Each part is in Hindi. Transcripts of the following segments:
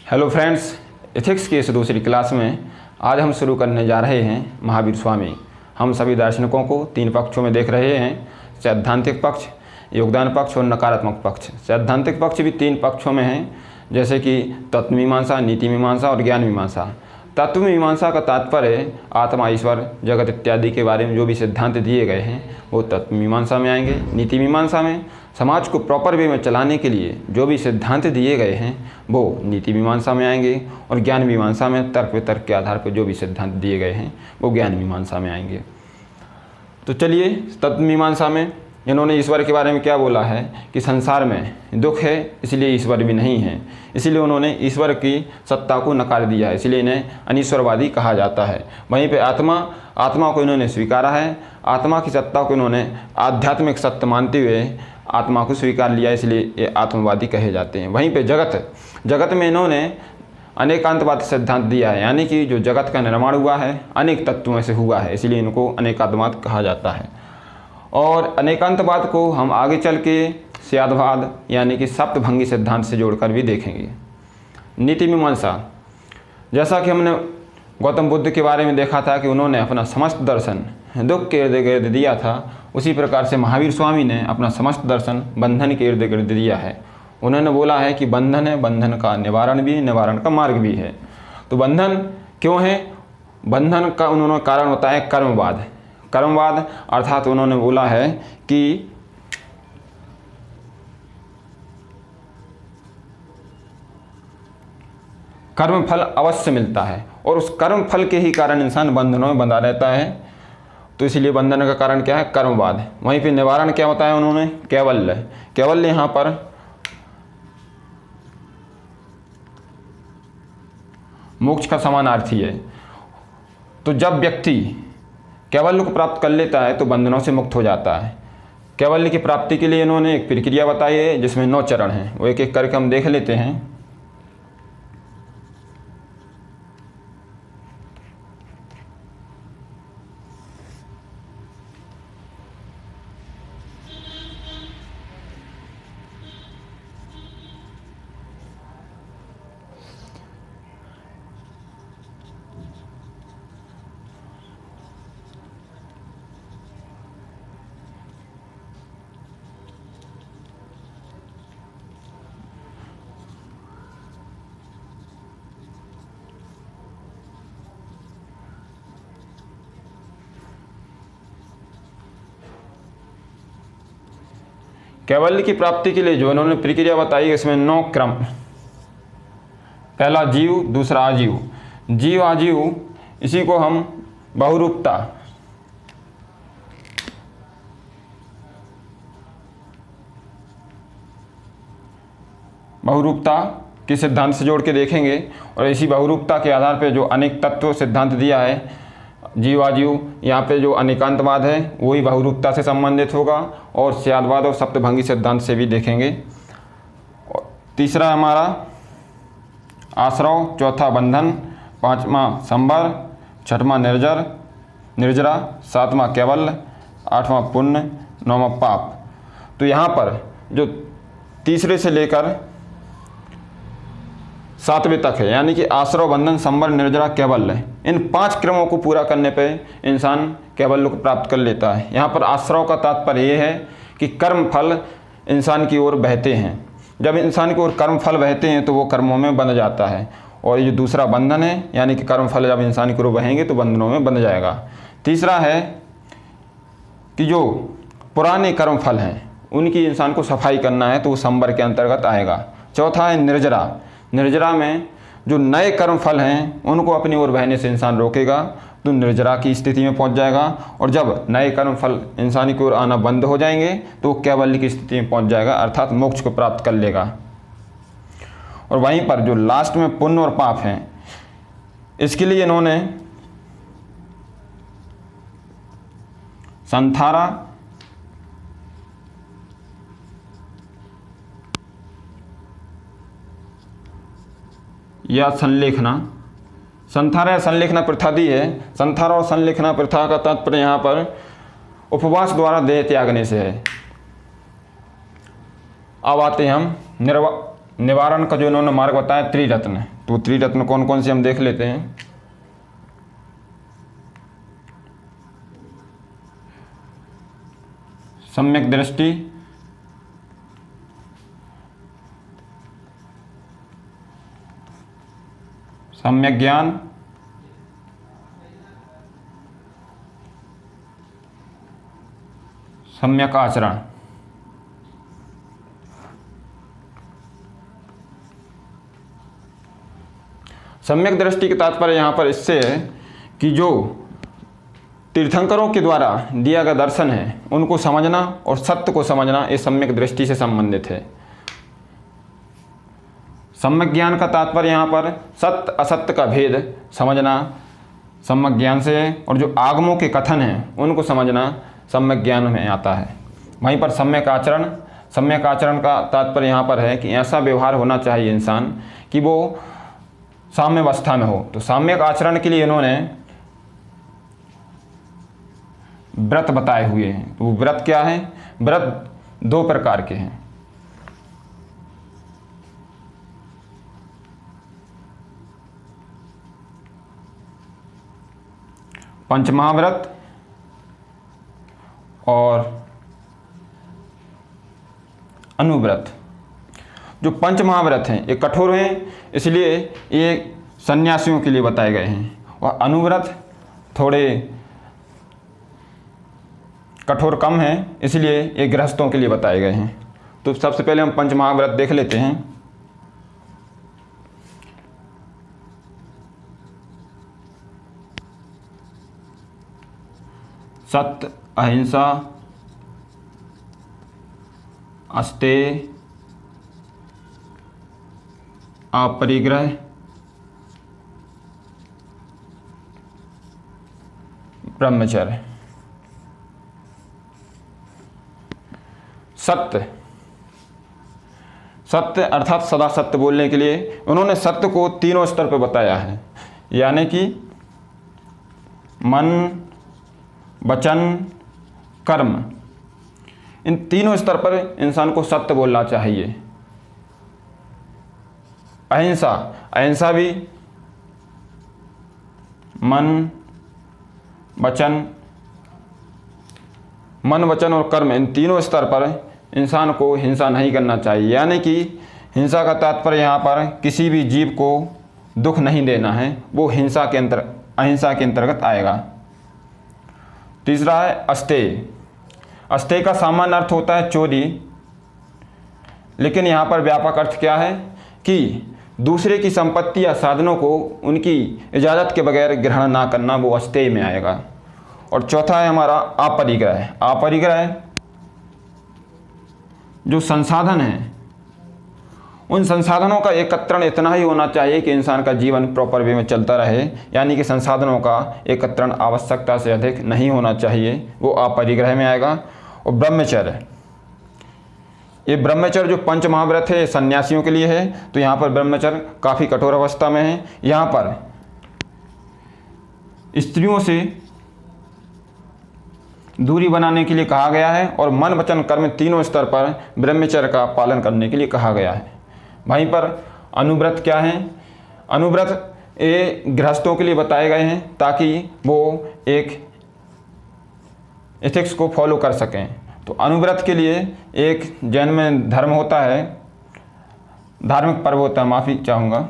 हेलो फ्रेंड्स, एथिक्स की इस दूसरी क्लास में आज हम शुरू करने जा रहे हैं महावीर स्वामी। हम सभी दार्शनिकों को 3 पक्षों में देख रहे हैं, सैद्धांतिक पक्ष, योगदान पक्ष और नकारात्मक पक्ष। सैद्धांतिक पक्ष भी 3 पक्षों में हैं, जैसे कि तत्व मीमांसा, नीति मीमांसा और ज्ञान मीमांसा। तत्व मीमांसा का तात्पर्य आत्मा, ईश्वर, जगत इत्यादि के बारे में जो भी सिद्धांत दिए गए हैं वो तत्व मीमांसा में आएंगे। नीति मीमांसा में समाज को प्रॉपर वे में चलाने के लिए जो भी सिद्धांत दिए गए हैं वो नीति मीमांसा में आएंगे। और ज्ञान मीमांसा में तर्क वितर्क के आधार पर जो भी सिद्धांत दिए गए हैं वो ज्ञान मीमांसा में आएंगे। तो चलिए, तत्व मीमांसा में इन्होंने ईश्वर के बारे में क्या बोला है कि संसार में दुख है इसलिए ईश्वर भी नहीं है, इसलिए उन्होंने ईश्वर की सत्ता को नकार दिया है, इसलिए इन्हें अनीश्वरवादी कहा जाता है। वहीं पे आत्मा को इन्होंने स्वीकारा है, आत्मा की सत्ता को इन्होंने आध्यात्मिक सत्य मानते हुए आत्मा को स्वीकार लिया, इसलिए ये आत्मवादी कहे जाते हैं। वहीं पे जगत में इन्होंने अनेकांतवाद सिद्धांत दिया है, यानी कि जो जगत का निर्माण हुआ है अनेक तत्वों से हुआ है, इसलिए इनको अनेकांतवाद कहा जाता है। और अनेकांतवाद को हम आगे चल के स्यादवाद यानी कि सप्तभंगी सिद्धांत से जोड़कर भी देखेंगे। नीति मीमांसा, जैसा कि हमने गौतम बुद्ध के बारे में देखा था कि उन्होंने अपना समस्त दर्शन दुख के इर्द गिर्द दिया था, उसी प्रकार से महावीर स्वामी ने अपना समस्त दर्शन बंधन के इर्द गिर्द दिया है। उन्होंने बोला है कि बंधन है, बंधन का निवारण भी, निवारण का मार्ग भी है। तो बंधन क्यों है? बंधन का उन्होंने कारण बताया कर्मवाद। कर्मवाद अर्थात उन्होंने बोला है कि कर्म फल अवश्य मिलता है और उस कर्म फल के ही कारण इंसान बंधनों में बंधा रहता है, तो इसलिए बंधन का कारण क्या है? कर्मवाद। वहीं पे निवारण क्या बताया उन्होंने? कैवल्य। कैवल्य यहाँ पर मोक्ष का समानार्थी है। तो जब व्यक्ति कैवल्य को प्राप्त कर लेता है तो बंधनों से मुक्त हो जाता है। कैवल्य की प्राप्ति के लिए इन्होंने एक प्रक्रिया बताई है जिसमें 9 चरण हैं, वो एक एक करके हम देख लेते हैं। कैवल्य की प्राप्ति के लिए जो इन्होंने प्रक्रिया बताई इसमें 9 क्रम। पहला जीव, दूसरा आजीव। जीव आजीव, इसी को हम बहुरूपता, के सिद्धांत से जोड़ के देखेंगे। और इसी बहुरूपता के आधार पर जो अनेक तत्व सिद्धांत दिया है जीव आजीव, यहाँ पे जो अनेकांतवाद है वही बहुरूपता से संबंधित होगा, और स्यादवाद और सप्तभंगी सिद्धांत से भी देखेंगे। और तीसरा हमारा आश्रव, चौथा बंधन, 5वां संबर, 6वां निर्जरा, 7वां कैवल्य, 8वां पुण्य, 9वां पाप। तो यहाँ पर जो तीसरे से लेकर 7वें तक है, यानी कि आश्रव, बंधन, संबर, निर्जरा, कैवल्य, इन 5 क्रमों को पूरा करने पे इंसान कैवल्य को प्राप्त कर लेता है। यहाँ पर आश्रव का तात्पर्य ये है कि कर्म फल इंसान की ओर बहते हैं। जब इंसान की ओर कर्म फल बहते हैं तो वो कर्मों में बंध जाता है। और ये जो दूसरा बंधन है, यानी कि कर्म फल जब इंसान की ओर बहेंगे तो बंधनों में बंध जाएगा। तीसरा है कि जो पुराने कर्म फल हैं उनकी इंसान को सफाई करना है, तो वो संबर के अंतर्गत आएगा। चौथा है निर्जरा। निर्जरा में जो नए कर्म फल हैं उनको अपनी ओर बहने से इंसान रोकेगा तो निर्जरा की स्थिति में पहुंच जाएगा। और जब नए कर्म फल इंसान की ओर आना बंद हो जाएंगे तो वो कैवल्य की स्थिति में पहुंच जाएगा, अर्थात मोक्ष को प्राप्त कर लेगा। और वहीं पर जो लास्ट में पुण्य और पाप हैं, इसके लिए इन्होंने संथारा, या संथारा या संलेखना प्रथा दी है। संथारा और संलेखना प्रथा का तात्पर्य यहाँ पर उपवास द्वारा देह त्यागने से है। अब आते हैं हम निवारण का जो इन्होंने मार्ग बताया त्रिरत्न, तो त्रिरत्न कौन कौन से हम देख लेते हैं। सम्यक दृष्टि, सम्यक ज्ञान, सम्यक आचरण। सम्यक दृष्टि के तात्पर्य यहाँ पर इससे है कि जो तीर्थंकरों के द्वारा दिया गया दर्शन है उनको समझना और सत्य को समझना, ये सम्यक दृष्टि से संबंधित है। सम्यक ज्ञान का तात्पर्य यहाँ पर सत्य असत्य का भेद समझना सम्यक ज्ञान से है, और जो आगमों के कथन हैं उनको समझना सम्यक ज्ञान में आता है। वहीं पर सम्यक आचरण, सम्यक आचरण का तात्पर्य यहाँ पर है कि ऐसा व्यवहार होना चाहिए इंसान कि वो साम्य अवस्था में हो। तो साम्यक आचरण के लिए इन्होंने व्रत बताए हुए हैं। तो व्रत क्या है? व्रत दो प्रकार के हैं। पंचमहाव्रत और अनुव्रत। जो पंचमहाव्रत हैं ये कठोर हैं, इसलिए ये सन्यासियों के लिए बताए गए हैं, और अनुव्रत थोड़े कठोर कम हैं, इसलिए ये गृहस्थों के लिए बताए गए हैं। तो सबसे पहले हम पंचमहाव्रत देख लेते हैं। सत्य, अहिंसा, अस्तेय, अपरिग्रह, ब्रह्मचर्य। सत्य, सत्य अर्थात सदा सत्य बोलने के लिए उन्होंने सत्य को तीनों स्तर पर बताया है, यानी कि मन, वचन, कर्म, इन तीनों स्तर पर इंसान को सत्य बोलना चाहिए। अहिंसा, अहिंसा भी मन, वचन और कर्म, इन तीनों स्तर पर इंसान को हिंसा नहीं करना चाहिए, यानी कि हिंसा का तात्पर्य यहाँ पर किसी भी जीव को दुख नहीं देना है, वो हिंसा के अहिंसा के अंतर्गत आएगा। तीसरा है अस्तेय। अस्तेय का सामान्य अर्थ होता है चोरी, लेकिन यहाँ पर व्यापक अर्थ क्या है कि दूसरे की संपत्ति या साधनों को उनकी इजाज़त के बगैर ग्रहण ना करना, वो अस्तेय में आएगा। और चौथा है हमारा अपरिग्रह। अपरिग्रह जो संसाधन हैं उन संसाधनों का एकत्रण इतना ही होना चाहिए कि इंसान का जीवन प्रॉपर वे में चलता रहे, यानी कि संसाधनों का एकत्रण आवश्यकता से अधिक नहीं होना चाहिए, वो अपरिग्रह में आएगा। और ब्रह्मचर्य, ये ब्रह्मचर्य जो पंचमहाव्रत है ये सन्यासियों के लिए है, तो यहाँ पर ब्रह्मचर्य काफ़ी कठोर अवस्था में है। यहाँ पर स्त्रियों से दूरी बनाने के लिए कहा गया है, और मन, वचन, कर्म तीनों स्तर पर ब्रह्मचर्य का पालन करने के लिए कहा गया है। वहीं पर अनुव्रत क्या है? अनुव्रत ये गृहस्थों के लिए बताए गए हैं ताकि वो एक एथिक्स को फॉलो कर सकें। तो अनुव्रत के लिए एक जैन में धर्म होता है, धार्मिक पर्व होता है, माफ़ी चाहूँगा,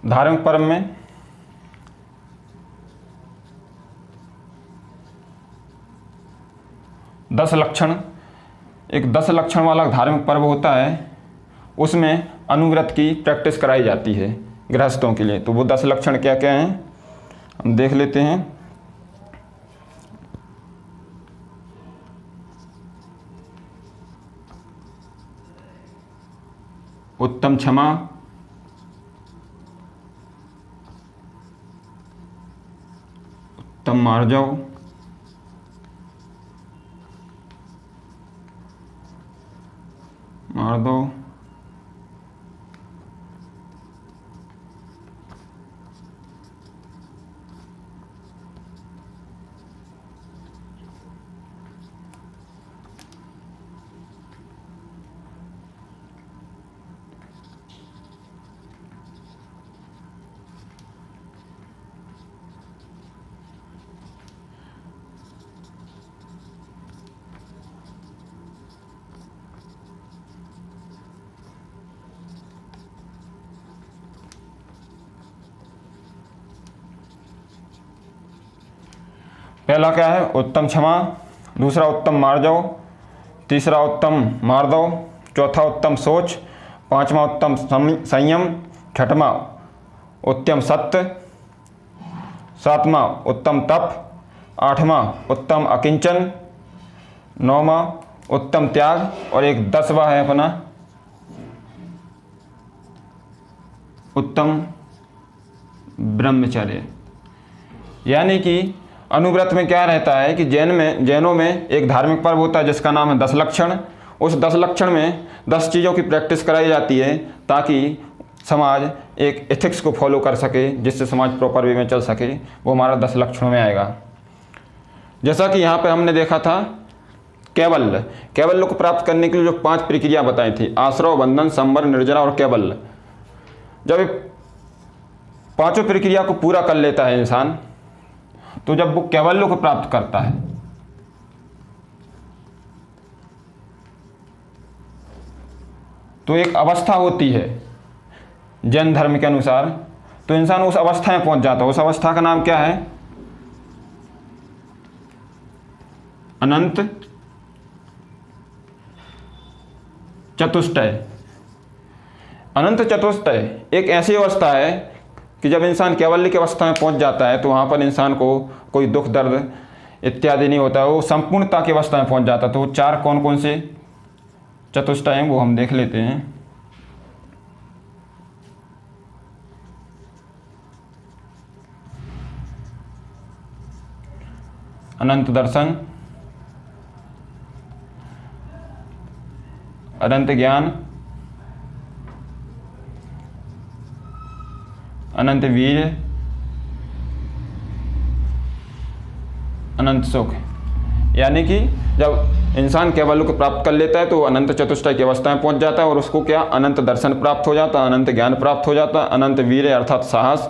धार्मिक पर्व में दस लक्षण, एक 10 लक्षण वाला धार्मिक पर्व होता है, उसमें अनुव्रत की प्रैक्टिस कराई जाती है गृहस्थों के लिए। तो वो 10 लक्षण क्या क्या हैं हम देख लेते हैं। उत्तम क्षमा, उत्तम मार्जव, मार्दव, पहला क्या है? उत्तम क्षमा, दूसरा उत्तम मार्जव, तीसरा उत्तम मार्दव, चौथा उत्तम सोच, पांचवा उत्तम संयम, छठवां उत्तम सत्य, सातवां उत्तम तप, आठवां उत्तम अकिंचन, नौवां उत्तम त्याग और एक 10वां है अपना उत्तम ब्रह्मचर्य। यानी कि अनुव्रत में क्या रहता है कि जैनों में एक धार्मिक पर्व होता है जिसका नाम है 10 लक्षण। उस 10 लक्षण में 10 चीज़ों की प्रैक्टिस कराई जाती है ताकि समाज एक एथिक्स को फॉलो कर सके, जिससे समाज प्रॉपर वे में चल सके। वो हमारा 10 लक्षणों में आएगा। जैसा कि यहाँ पे हमने देखा था कैवल्य को प्राप्त करने के लिए जो 5 प्रक्रिया बताई थी, आश्रव, बंधन, संवर, निर्जरा और कैवल्य। जब 5 प्रक्रिया को पूरा कर लेता है इंसान, तो जब वो कैवल्य को प्राप्त करता है तो एक अवस्था होती है जैन धर्म के अनुसार, तो इंसान उस अवस्था में पहुंच जाता है। उस अवस्था का नाम क्या है? अनंत चतुष्टय। अनंत चतुष्टय एक ऐसी अवस्था है कि जब इंसान कैवल्य की अवस्था में पहुंच जाता है तो वहाँ पर इंसान को कोई दुख दर्द इत्यादि नहीं होता है, वो संपूर्णता की अवस्था में पहुंच जाता है। तो 4 कौन कौन से चतुष्टय हैं वो हम देख लेते हैं। अनंत दर्शन, अनंत ज्ञान, अनंत वीर, अनंत सुख। यानी कि जब इंसान कैवल्य को प्राप्त कर लेता है तो अनंत चतुष्टय की अवस्था में पहुंच जाता है और उसको क्या अनंत दर्शन प्राप्त हो जाता है, अनंत ज्ञान प्राप्त हो जाता है, अनंत वीर अर्थात साहस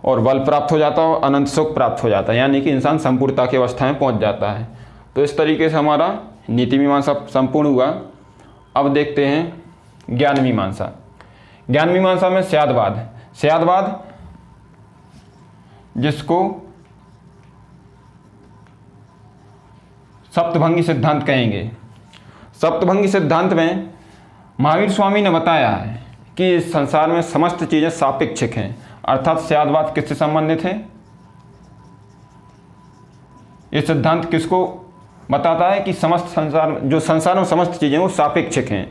और बल प्राप्त हो जाता है और अनंत सुख प्राप्त हो जाता है। यानी कि इंसान संपूर्णता की अवस्था में पहुंच जाता है। तो इस तरीके से हमारा नीति मीमांसा संपूर्ण हुआ। अब देखते हैं ज्ञान मीमांसा। ज्ञान मीमांसा में स्यादवाद जिसको सप्तभंगी सिद्धांत कहेंगे। सप्तभंगी सिद्धांत में महावीर स्वामी ने बताया है कि इस संसार में समस्त चीज़ें सापेक्षिक हैं। अर्थात स्यादवाद किससे संबंधित है? ये सिद्धांत किसको बताता है कि समस्त संसार में समस्त चीज़ें वो सापेक्षिक हैं।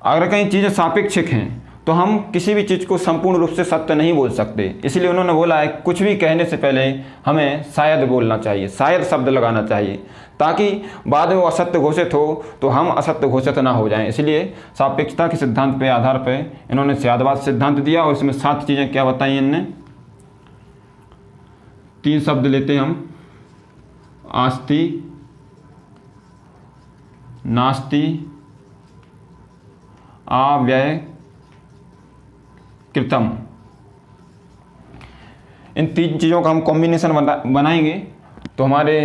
अगर कहीं चीज़ें सापेक्षिक हैं तो हम किसी भी चीज़ को संपूर्ण रूप से सत्य नहीं बोल सकते। इसलिए उन्होंने बोला है कुछ भी कहने से पहले हमें शायद बोलना चाहिए, शायद शब्द लगाना चाहिए, ताकि बाद में वो असत्य घोषित हो तो हम असत्य घोषित ना हो जाएं। इसलिए सापेक्षता के सिद्धांत पे आधार पे इन्होंने स्यादवाद सिद्धांत दिया और इसमें 7 चीज़ें क्या बताई इनने। 3 शब्द लेते हैं हम, आस्ति, नास्ति, अव्यय कृतम। इन 3 चीज़ों का हम कॉम्बिनेशन बनाएंगे तो हमारे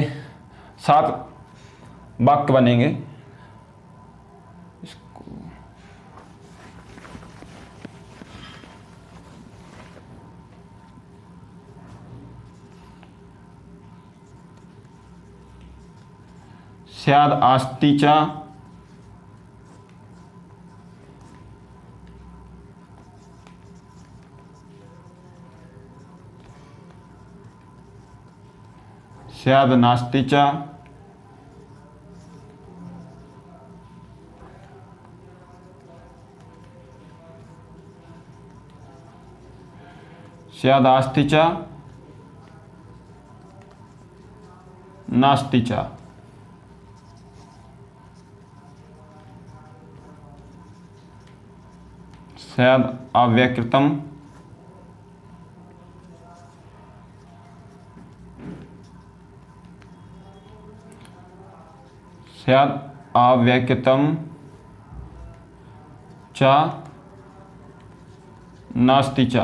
7 वाक्य बनेंगे। स्याद आस्ति च स्याद नास्ति च स्याद आस्ति च नास्ति च। स्याद अव्यकृतम स्याद अव्यकृतम च नास्ति च।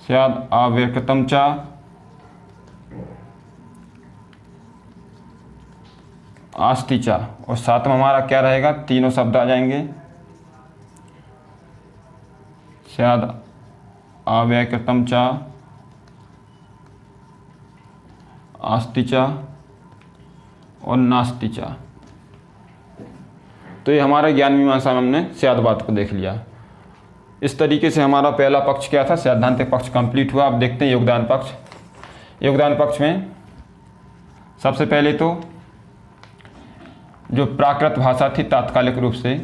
स्याद अव्यकृतम च आस्ति च। और 7वां हमारा क्या रहेगा? तीनों शब्द आ जाएंगे। स्याद् अव्यकृतं च अस्ति च और नास्ति च। तो ये हमारा ज्ञान मीमांसा में हमने स्याद्वाद को देख लिया। इस तरीके से हमारा पहला पक्ष क्या था, सैद्धांतिक पक्ष कंप्लीट हुआ। अब देखते हैं योगदान पक्ष। योगदान पक्ष में सबसे पहले तो जो प्राकृत भाषा थी तात्कालिक रूप से,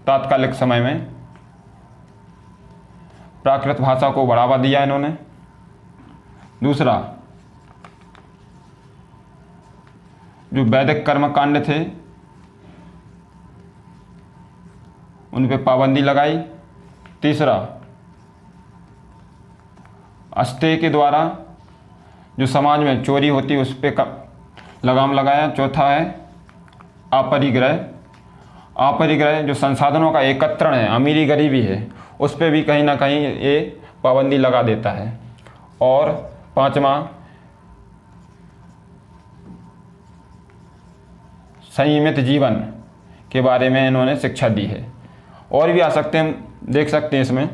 तात्कालिक समय में प्राकृत भाषा को बढ़ावा दिया इन्होंने। दूसरा, जो वैदिक कर्मकांड थे उन पे पाबंदी लगाई। तीसरा, अस्तेय के द्वारा जो समाज में चोरी होती उस पर लगाम लगाया। चौथा है अपरिग्रह। अपरिग्रह जो संसाधनों का एकत्रण है, अमीरी गरीबी है, उस पर भी कहीं ना कहीं ये पाबंदी लगा देता है। और पांचवा, संयमित जीवन के बारे में इन्होंने शिक्षा दी है। और भी आ सकते हैं, देख सकते हैं इसमें।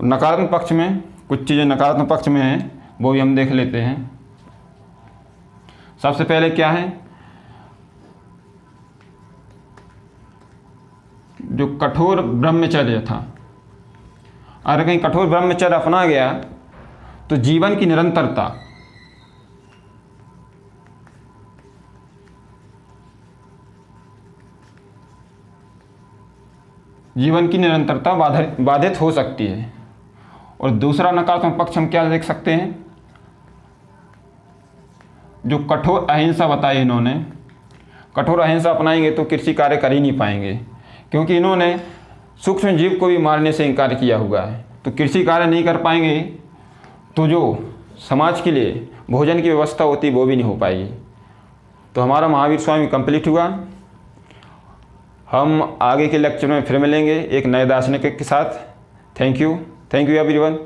नकारात्मक पक्ष में कुछ चीज़ें नकारात्मक पक्ष में हैं, वो भी हम देख लेते हैं। सबसे पहले क्या है, जो कठोर ब्रह्मचर्य था। अगर कहीं कठोर ब्रह्मचर्य अपना गया तो जीवन की निरंतरता, बाधित हो सकती है। और दूसरा नकारात्मक पक्ष हम क्या देख सकते हैं, जो कठोर अहिंसा बताई इन्होंने। कठोर अहिंसा अपनाएंगे तो कृषि कार्य कर ही नहीं पाएंगे, क्योंकि इन्होंने सूक्ष्म जीव को भी मारने से इनकार किया हुआ है। तो कृषि कार्य नहीं कर पाएंगे तो जो समाज के लिए भोजन की व्यवस्था होती है वो भी नहीं हो पाएगी। तो हमारा महावीर स्वामी कंप्लीट हुआ। हम आगे के लेक्चर में फिर मिलेंगे एक नए दार्शनिक के साथ। Thank you everyone.